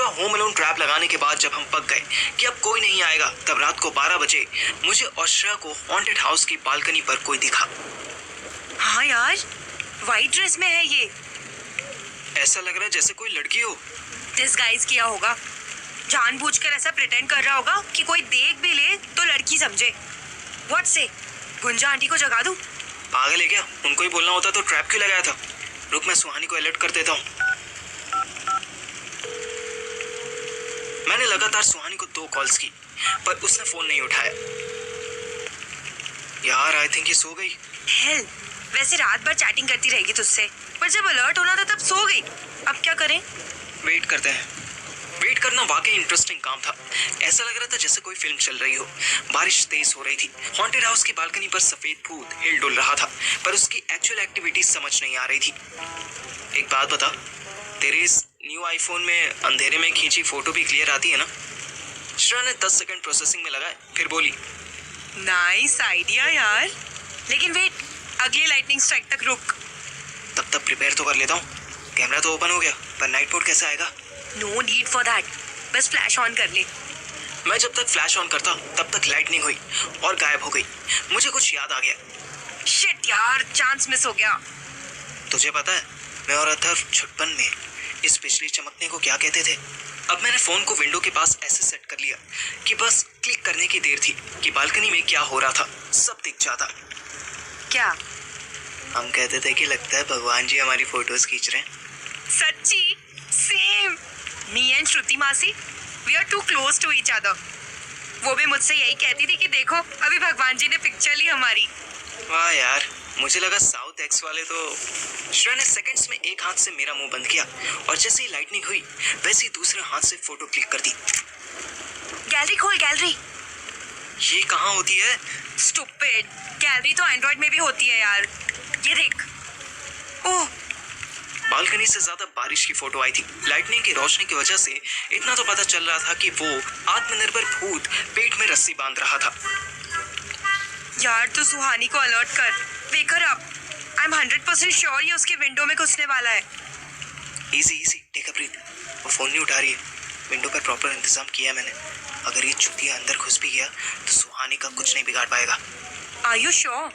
पूरा home alone trap लगाने के बाद जब हम पक गए कि अब कोई नहीं आएगा, तब रात को 12 बजे मुझे और श्रेया को हॉन्टेड हाउस की बालकनी पर कोई दिखा। हाँ यार, व्हाइट ड्रेस में है ये। ऐसा लग रहा है जैसे कोई लड़की हो। डिस्गाइज किया होगा, जानबूझकर ऐसा प्रिटेंड कर रहा होगा कि कोई देख भी ले तो लड़की समझे। व्हाट से, गुंजा आंटी को जगा दूं? पागल है क्या? उनको ही बोलना होता तो ट्रैप क्यों लगाया था? रुक, मैं सुहानी को अलर्ट कर देता हूँ। मैंने लगातार सुहानी को 2 कॉल्स की, पर उसने फोन नहीं उठाया। यार आई थिंक ये सो गई। हेल, वैसे रात भर चैटिंग करती रहेगी तुझसे, पर जब अलर्ट होना था तब सो गई। अब क्या करें? वेट करते हैं। वेट करना वाकई इंटरेस्टिंग काम था। ऐसा लग रहा था जैसे कोई फिल्म चल रही हो। बारिश तेज हो रही थी। हॉन्टेड हाउस की बालकनी पर सफेद भूत हिल डुल रहा था, पर उसकी एक्चुअल एक्टिविटी समझ नहीं आ रही थी। एक बात बता, तेरे इस न्यू आईफोन में अंधेरे में खींची फोटो भी क्लियर आती है ना? श्रेया ने 10 सेकंड प्रोसेसिंग में लगाए, फिर बोली, नाइस आइडिया यार, लेकिन वेट, अगली लाइटनिंग स्ट्राइक तक रुक। तब तक प्रिपेयर तो कर लेता हूँ। कैमरा तो ओपन हो गया, पर नाइट मोड कैसे आएगा? नो नीड फॉर दैट, बस फ्लैश ऑन कर ले। मैं जब तक फ्लैश ऑन करता तब तक लाइटनिंग हुई और गायब हो गई। मुझे कुछ याद आ गया। शिट यार, चांस मिस हो गया। तुझे पता है मैं और अथर्व छुटपन में इस बिजली चमकने को क्या कहते थे? अब मैंने फोन को विंडो के पास ऐसे सेट कर लिया कि बस क्लिक करने की देर थी कि बालकनी में क्या हो रहा था सब दिख जाता। क्या? हम कहते थे कि लगता है भगवान जी हमारी फोटोज खींच रहे हैं। सच्ची? सेम। मी एंड श्रुति मासी, we are too close to each other. वो भी मुझसे यही कहती थी कि देखो अभी भगवान जी ने पिक्चर ली हमारी। वाह यार, मुझे लगा साउथ एक्स वाले तो। श्रेया ने सेकंड्स में एक हाथ से मेरा मुंह बंद किया और जैसे ही लाइटनिंग हुई वैसे ही दूसरे हाथ से फोटो क्लिक कर दी। गैलरी खोल, गैलरी। ये कहाँ होती है? स्टूपिड, गैलरी तो एंड्रॉइड में भी होती है यार। ये देख। ओह, बालकनी से ज्यादा बारिश की फोटो आई थी। लाइटनिंग की रोशनी की वजह से इतना तो पता चल रहा था कि वो आत्मनिर्भर भूत पेट में रस्सी बांध रहा था। यार तू सुहानी को अलर्ट कर, wake her up. I am 100% sure ये उसके विंडो में घुसने वाला है। Easy easy, take a breath. वो फोन नहीं उठा रही है। विंडो पर प्रॉपर इंतजाम किया मैंने। अगर ये चुतिया अंदर घुस भी गया तो सुहानी का कुछ नहीं बिगाड़ पाएगा। Are you sure?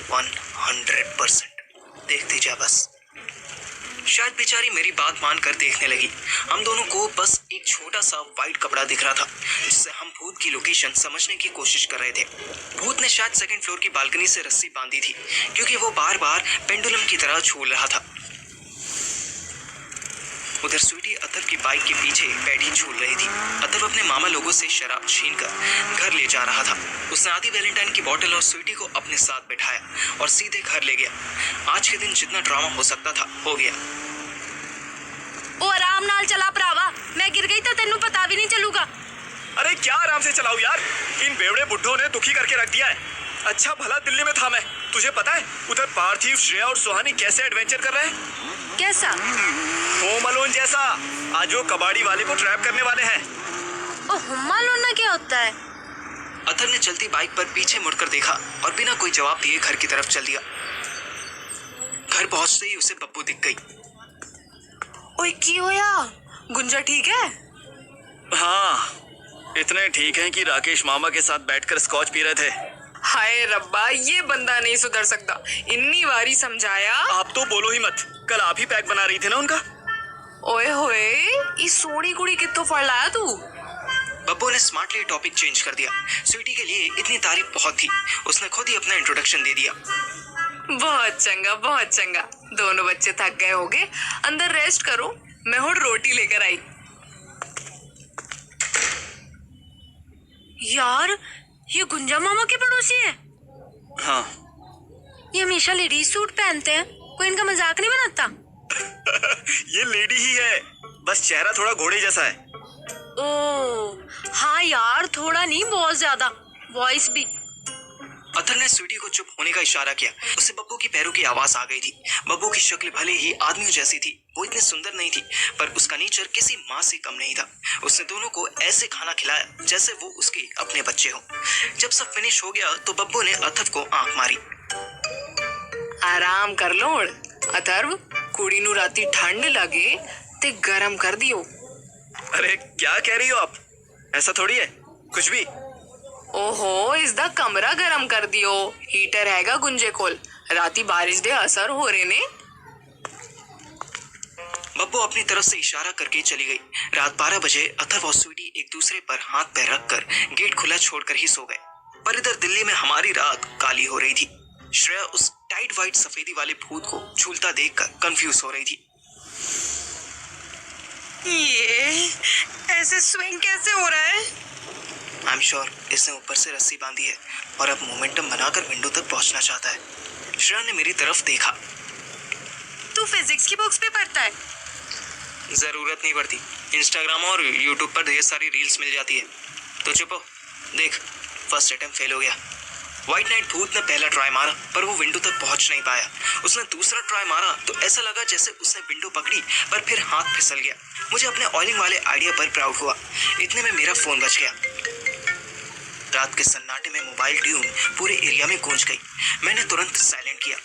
100%। देखती जा बस। शायद बेचारी मेरी बात मानकर देखने लगी। हम दोनों को बस एक छोटा सा वाइट कपड़ा दिख रहा था जिससे हम भूत की लोकेशन समझने की कोशिश कर रहे थे। भूत ने शायद सेकंड फ्लोर की बालकनी से रस्सी बांधी थी क्योंकि वो बार बार पेंडुलम की तरह झूल रहा था। उधर स्वीटी अथर्व की बाइक के पीछे बैठी झूल रही थी। अथर्व अपने मामा लोगों से शराब छीनकर घर ले जा रहा था। उसने आधी वैलेंटाइन की बोतल और स्वीटी को अपने साथ बिठाया और सीधे घर ले गया। आज के दिन जितना ड्रामा हो सकता था हो गया। ओ आराम नाल चला भरावा, मैं गिर गई तो तेनू पता भी नहीं चलूगा। अरे क्या आराम से चलाओ यार, इन बेवड़े बुड्ढों ने दुखी करके रख दिया है। अच्छा भला दिल्ली में था मैं, तुझे पता है उधर पार्थिव, श्रेया और सुहानी कैसे एडवेंचर कर रहे हैं? कैसा? होम अलोन जैसा। आज वो कबाड़ी वाले को ट्रैप करने वाले हैं। ओ होम अलोन ना क्या होता है? अथर्व ने चलती बाइक पर पीछे मुड़कर देखा और बिना कोई जवाब दिए घर की तरफ चल दिया। घर पहुंचते ही उसे बब्बू दिख गई। ओए की होया? गुंजा ठीक है? हाँ, इतने ठीक हैं कि राकेश मामा के साथ बैठकर स्कॉच पी रहे थे। हाय रब्बा, ये बंदा नहीं सुधर सकता। इन्नी बारी समझाया। आप तो बोलो ही मत, कल आप ही पैक बना रही थी ना उनका। ओए होए, इस सोनी कुड़ी कित्तो फड़ लाया तू? बब्बू ने स्मार्टली टॉपिक चेंज कर दिया। स्वीटी के लिए इतनी तारीफ बहुत थी, उसने खुद ही अपना इंट्रोडक्शन दे दिया। बहुत चंगा, बहुत चंगा। दोनों बच्चे थक गए होगे, अंदर रेस्ट करो, मैं हुड रोटी लेकर आई। यार ये गुंजा मामा के पड़ोसी है। हाँ। ये हमेशा लेडीज सूट पहनते हैं, कोई इनका मजाक नहीं बनाता? ये लेडी ही है, बस चेहरा थोड़ा घोड़े जैसा है। ओह हाँ यार, थोड़ा नहीं बहुत ज्यादा, वॉइस भी। अथर्व ने स्वीटी को चुप होने का इशारा किया। उसे बब्बू की पैरों की आवाज आ गई थी। बब्बू की शक्ल भले ही आदमियों जैसी थी, वो इतनी सुंदर नहीं थी, पर उसका नेचर किसी माँ से कम नहीं था। उसने दोनों को ऐसे खाना खिलाया जैसे वो उसके अपने बच्चे हो। जब सब फिनिश हो गया तो बब्बू ने अथर्व को आंख मारी। आराम कर लो अथर्व, कुड़ी नू राती ठंड लगे ते गरम कर दियो। अरे क्या कह रही हो आप? ऐसा थोड़ी है, कुछ भी। ओहो इसदा कमरा गरम कर दियो। हीटर हैगा गुंजे कोल। राती बारिश दे असर हो रहे ने। बब्बू अपनी तरफ से इशारा करके चली गई। रात 12 बजे अथर्व और स्वीटी एक दूसरे पर हाथ पैर रखकर गेट खुला छोड़कर ही सो गए। पर इधर दिल्ली में हमारी रात काली हो रही थी। श्रेया उस टाइट वाइट सफेदी वाले भूत को झूलता देखकर कंफ्यूज हो रही थी। ये ऐसे स्विंग कैसे हो रहा है? आई एम श्योर इसने ऊपर से रस्सी बांधी है और अब मोमेंटम बनाकर विंडो तक पहुंचना चाहता है। श्रेया ने मेरी तरफ देखा। तू फिजिक्स की बुक्स भी पढ़ता है? जरूरत नहीं पड़ती, इंस्टाग्राम और यूट्यूब पर ढेर सारी रील्स मिल जाती है। तो चुप हो, देख फर्स्ट अटेम्प्ट फेल हो गया। व्हाइट नाइट भूत ने पहला ट्राई मारा पर वो विंडो तक पहुंच नहीं पाया। उसने दूसरा ट्राई मारा तो ऐसा लगा जैसे उसने विंडो पकड़ी पर फिर हाथ फिसल गया। मुझे अपने ऑयलिंग वाले आइडिया पर प्राउड हुआ। इतने में मेरा फोन बज गया। रात के सन्नाटे में मोबाइल ट्यून पूरे एरिया में गूंज गई। मैंने तुरंत साइलेंट किया।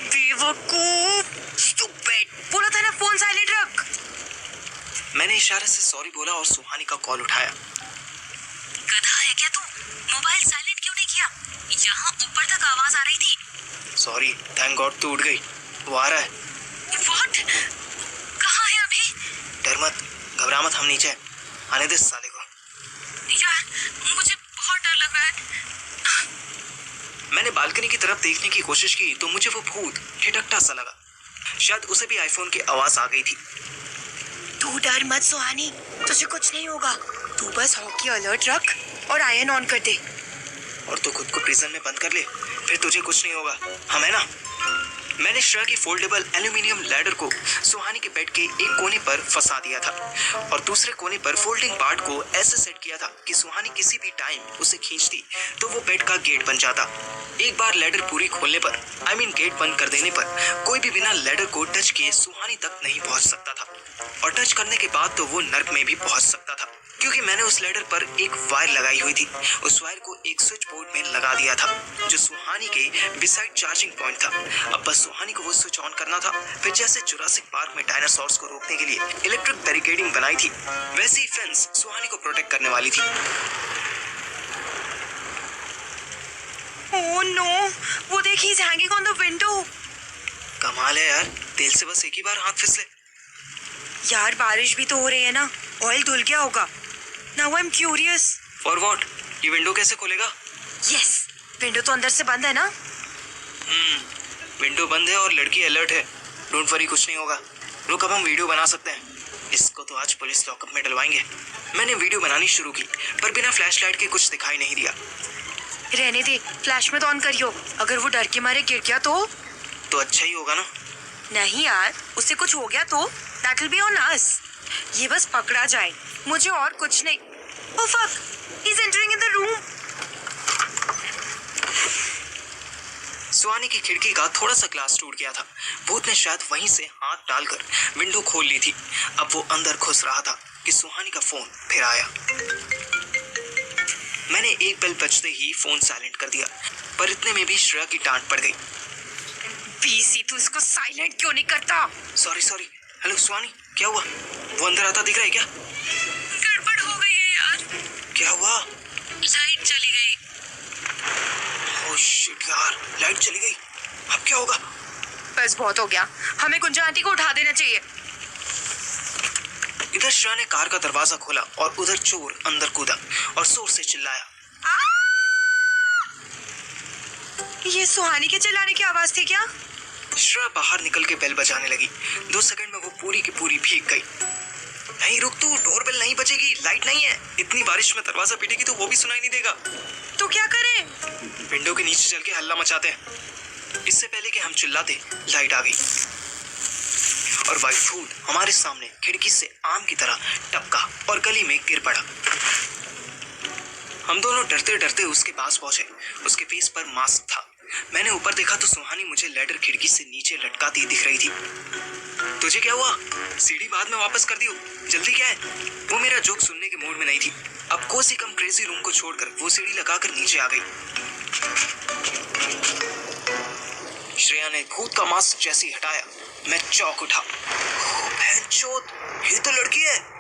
बेवकूफ, स्टूपिड, बोला था ना फोन साइलेंट रख। मैंने इशारे से सॉरी बोला और सुहानी का कॉल उठाया। गधा है क्या तू? मोबाइल साइलेंट क्यों नहीं किया? यहाँ ऊपर तक आवाज आ रही थी। सॉरी, थैंक गॉड तू उठ गई। वो आ रहा है। व्हाट? कहाँ है अभी? डर मत, घबरा मत, हम नीचे हैं। आने दे साले को। यार मुझे बहुत डर लग रहा है। मैंने बालकनी की तरफ देखने की कोशिश की तो मुझे वो भूत ठिठकता सा लगा। शायद उसे भी आईफोन की आवाज आ गई थी। तू डर मत सुहानी, तुझे कुछ नहीं होगा। तू बस हॉकी अलर्ट रख और आयरन ऑन कर दे। और तू खुद को प्रिजन में बंद कर ले, फिर तुझे कुछ नहीं होगा, हम है ना। मैंने श्रेया की फोल्डेबल एल्यूमिनियम लैडर को सुहानी के बेड के एक कोने पर फंसा दिया था और दूसरे कोने पर फोल्डिंग पार्ट को ऐसे सेट किया था कि सुहानी किसी भी टाइम उसे खींचती तो वो बेड का गेट बन जाता। एक बार लैडर पूरी खोलने पर, गेट बंद कर देने पर, कोई भी बिना लैडर को टच किए सुहानी तक नहीं पहुंच सकता था। और टच करने के बाद तो वो नर्क में भी पहुंच सकता था, क्योंकि मैंने उस लैडर पर एक वायर लगाई हुई थी। उस वायर को एक स्विच बोर्ड में लगा दिया था जो सुहानी के बिसाइड चार्जिंग पॉइंट था। अब बस सुहानी को वो स्विच ऑन करना था। फिर जैसे जुरासिक पार्क में डायनासोर्स को रोकने के लिए इलेक्ट्रिक बैरिकेडिंग बनाई थी, वैसी ही फेंस सुहानी को प्रोटेक्ट करने वाली थी। ओह नो, वो देखिए, he's hanging on the window। कमाल है यार, तेल से बस एक ही बार हाथ फिसले। यार बारिश भी तो हो रही है ना, ऑयल धुल गया होगा। Now I'm curious। For what? ये विंडो कैसे खोलेगा? Yes, विंडो तो अंदर से बंद है ना। विंडो बंद है और लड़की अलर्ट है। डोंट वरी, कुछ नहीं होगा। रुक, अब हम वीडियो बना सकते हैं। इसको तो आज पुलिस लॉकअप में डलवाएंगे। मैंने वीडियो बनानी शुरू की पर बिना फ्लैशलाइट के कुछ दिखाई नहीं दिया। रहने दे, फ्लैश में तो ऑन करियो। अगर वो डर के मारे गिर गया तो अच्छा ही होगा ना। नहीं यार, उससे कुछ हो गया तो that will be on us। ये बस पकड़ा जाए, मुझे और कुछ नहीं। Oh fuck, he's entering in the room। सुहानी की खिड़की का थोड़ा सा ग्लास टूट गया था। भूत ने शायद वहीं से हाथ डालकर विंडो खोल ली थी। अब वो अंदर घुस रहा था कि सुहानी का फोन फिर आया। मैंने एक बेल बजते ही फोन साइलेंट कर दिया, पर इतने में भी श्रेया की डांट पड़ गई। बीसी, तू इसको साइलेंट क्यों नहीं करता? सॉरी। हेलो सुहानी, क्या हुआ? वो अंदर आता दिख रहा है क्या? गड़बड़ हो गई है यार। क्या हुआ? लाइट चली गई। ओह शिट यार, लाइट चली गई। अब क्या होगा? बस बहुत हो गया, हमें गुंजा आंटी को उठा देना चाहिए। इधर श्रेया ने कार का दरवाजा खोला और उधर चोर अंदर कूदा और जोर से चिल्लाया। ये सुहानी के चिल्लाने की आवाज थी क्या? श्रेया बाहर निकल के बेल बजाने लगी। 2 सेकंड में वो पूरी की पूरी भीग गई। नहीं रुक तू, डोरबेल नहीं बजेगी, लाइट नहीं है। इतनी बारिश में दरवाजा पीटेगी तो वो भी सुनाई नहीं देगा। तो क्या करें? विंडो के नीचे चल के हल्ला मचाते हैं। इससे पहले कि हम चिल्लाते, लाइट आ गई और व्हाइट भूत हमारे सामने खिड़की से आम की तरह टपका और गली में गिर पड़ा। हम दोनों डरते डरते उसके पास पहुंचे। उसके फेस पर मास्क था। मैंने ऊपर देखा तो सुहानी मुझे लैडर खिड़की से नीचे लटकाती दिख रही थी। तुझे क्या हुआ? सीढ़ी बाद में वापस कर दियो, जल्दी क्या है? वो मेरा जोक सुनने के मूड में नहीं थी। अब कोसी कम क्रेजी रूम को छोड़कर वो सीढ़ी लगाकर नीचे आ गई। श्रेया ने भूत का मास्क जैसे ही हटाया, मैं चौंक उठा। बहनचोद, ये तो लड़की है।